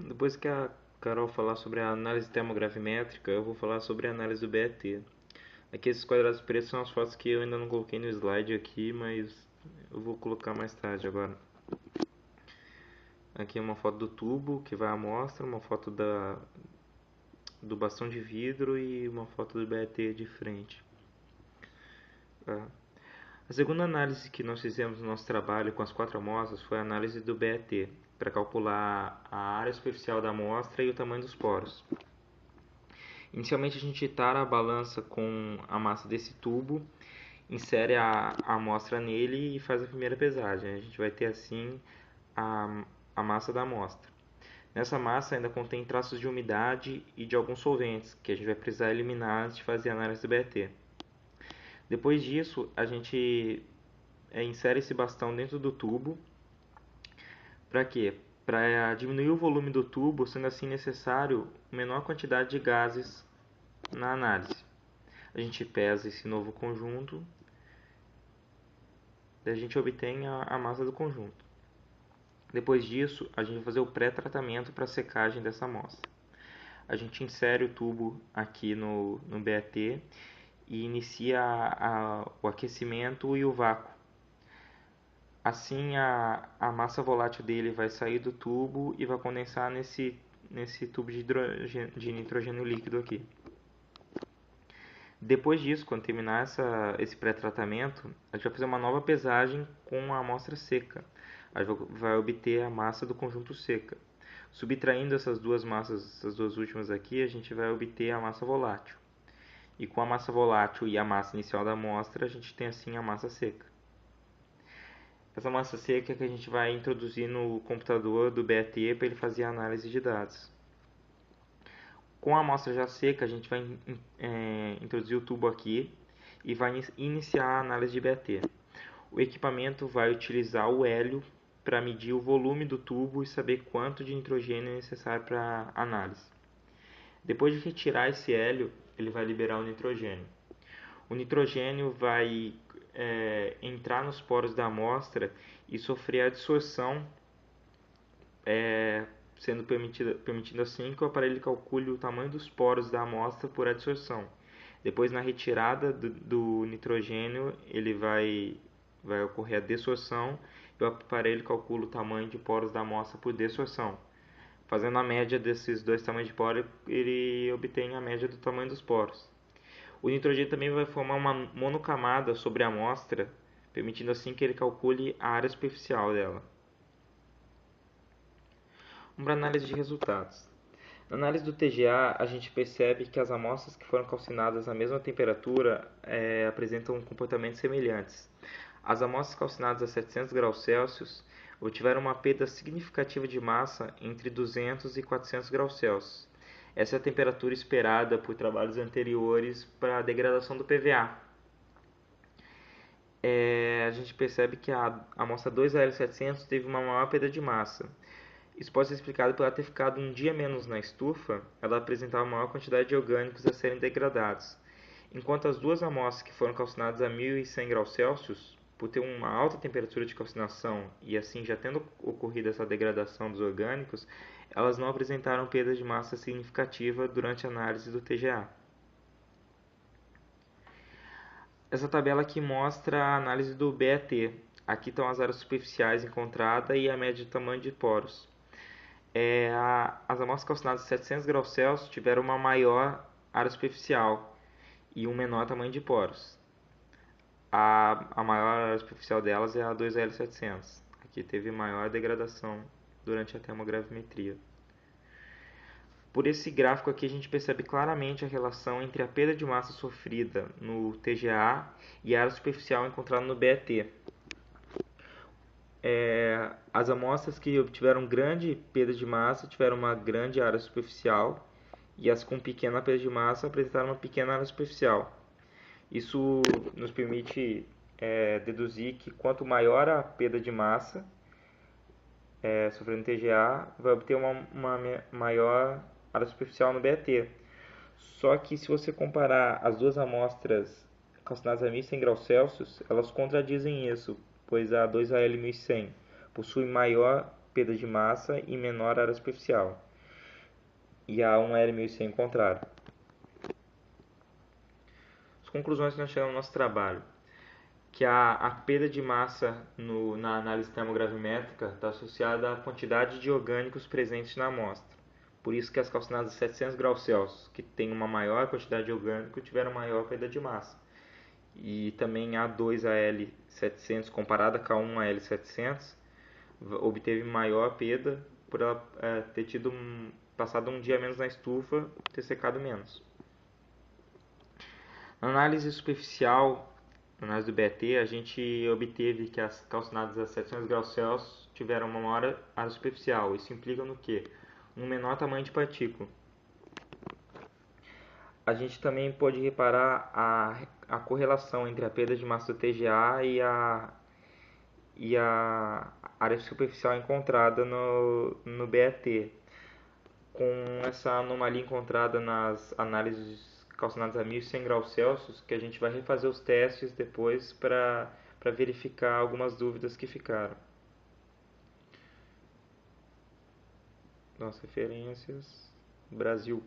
Depois que a Carol falar sobre a análise termogravimétrica, eu vou falar sobre a análise do BET. Aqui esses quadrados pretos são as fotos que eu ainda não coloquei no slide aqui, mas eu vou colocar mais tarde agora. Aqui é uma foto do tubo que vai à amostra, uma foto do bastão de vidro e uma foto do BET de frente. Tá? A segunda análise que nós fizemos no nosso trabalho com as quatro amostras foi a análise do BET, para calcular a área superficial da amostra e o tamanho dos poros. Inicialmente a gente tara a balança com a massa desse tubo, insere a amostra nele e faz a primeira pesagem. A gente vai ter assim a massa da amostra. Nessa massa ainda contém traços de umidade e de alguns solventes, que a gente vai precisar eliminar antes de fazer a análise do BET. Depois disso, a gente insere esse bastão dentro do tubo. Para quê? Para diminuir o volume do tubo, sendo assim necessário menor quantidade de gases na análise. A gente pesa esse novo conjunto e a gente obtém a massa do conjunto. Depois disso, a gente vai fazer o pré-tratamento para secagem dessa amostra. A gente insere o tubo aqui no BAT e inicia o aquecimento e o vácuo. Assim, a massa volátil dele vai sair do tubo e vai condensar nesse tubo de nitrogênio líquido aqui. Depois disso, quando terminar esse pré-tratamento, a gente vai fazer uma nova pesagem com a amostra seca. A gente vai obter a massa do conjunto seca. Subtraindo essas duas massas, essas duas últimas aqui, a gente vai obter a massa volátil. E com a massa volátil e a massa inicial da amostra, a gente tem assim a massa seca. Essa massa seca é que a gente vai introduzir no computador do BAT para ele fazer a análise de dados. Com a amostra já seca, a gente vai introduzir o tubo aqui e vai iniciar a análise de BAT. O equipamento vai utilizar o hélio para medir o volume do tubo e saber quanto de nitrogênio é necessário para a análise. Depois de retirar esse hélio, ele vai liberar o nitrogênio. O nitrogênio vai entrar nos poros da amostra e sofrer a dissorção, sendo permitindo assim que o aparelho calcule o tamanho dos poros da amostra por adsorção. Depois, na retirada do nitrogênio, ele vai ocorrer a dessorção e o aparelho calcula o tamanho de poros da amostra por dessorção. Fazendo a média desses dois tamanhos de poros, ele obtém a média do tamanho dos poros. O nitrogênio também vai formar uma monocamada sobre a amostra, permitindo assim que ele calcule a área superficial dela. Uma análise de resultados. Na análise do TGA, a gente percebe que as amostras que foram calcinadas à mesma temperatura apresentam comportamentos semelhantes. As amostras calcinadas a 700 graus Celsius obtiveram uma perda significativa de massa entre 200 e 400 graus Celsius. Essa é a temperatura esperada por trabalhos anteriores para a degradação do PVA. A gente percebe que a amostra 2AL700 teve uma maior perda de massa. Isso pode ser explicado por ela ter ficado um dia menos na estufa, ela apresentava maior quantidade de orgânicos a serem degradados. Enquanto as duas amostras que foram calcinadas a 1100 graus Celsius, por ter uma alta temperatura de calcinação e assim já tendo ocorrido essa degradação dos orgânicos, elas não apresentaram perda de massa significativa durante a análise do TGA. Essa tabela aqui mostra a análise do BAT. Aqui estão as áreas superficiais encontradas e a média de tamanho de poros. As amostras calcinadas a 700 graus Celsius tiveram uma maior área superficial e um menor tamanho de poros. A maior área superficial delas é a 2L700. Aqui teve maior degradação durante a termogravimetria. Por esse gráfico aqui a gente percebe claramente a relação entre a perda de massa sofrida no TGA e a área superficial encontrada no BAT. As amostras que obtiveram grande perda de massa tiveram uma grande área superficial e as com pequena perda de massa apresentaram uma pequena área superficial. Isso nos permite deduzir que quanto maior a perda de massa sofrendo TGA, vai obter uma maior área superficial no BAT. Só que se você comparar as duas amostras calcinadas a 1100 graus Celsius, elas contradizem isso, pois a 2AL1100 possui maior perda de massa e menor área superficial. E a 1L1100 encontrada. As conclusões que nós chegamos no nosso trabalho. Que a perda de massa na análise termogravimétrica está associada à quantidade de orgânicos presentes na amostra. Por isso que as calcinadas a 700 graus Celsius, que têm uma maior quantidade de orgânico, tiveram maior perda de massa. E também a 2AL700 comparada com a 1AL700 obteve maior perda por ela ter passado um dia menos na estufa, ter secado menos. Na análise superficial, na análise do BET, a gente obteve que as calcinadas a 700 graus Celsius tiveram uma maior área superficial. Isso implica no quê? Um menor tamanho de partícula. A gente também pode reparar a correlação entre a perda de massa do TGA e a área superficial encontrada no BET. Com essa anomalia encontrada nas análises calcinadas a 1100 graus Celsius, que a gente vai refazer os testes depois para verificar algumas dúvidas que ficaram. Nossas referências: Brasil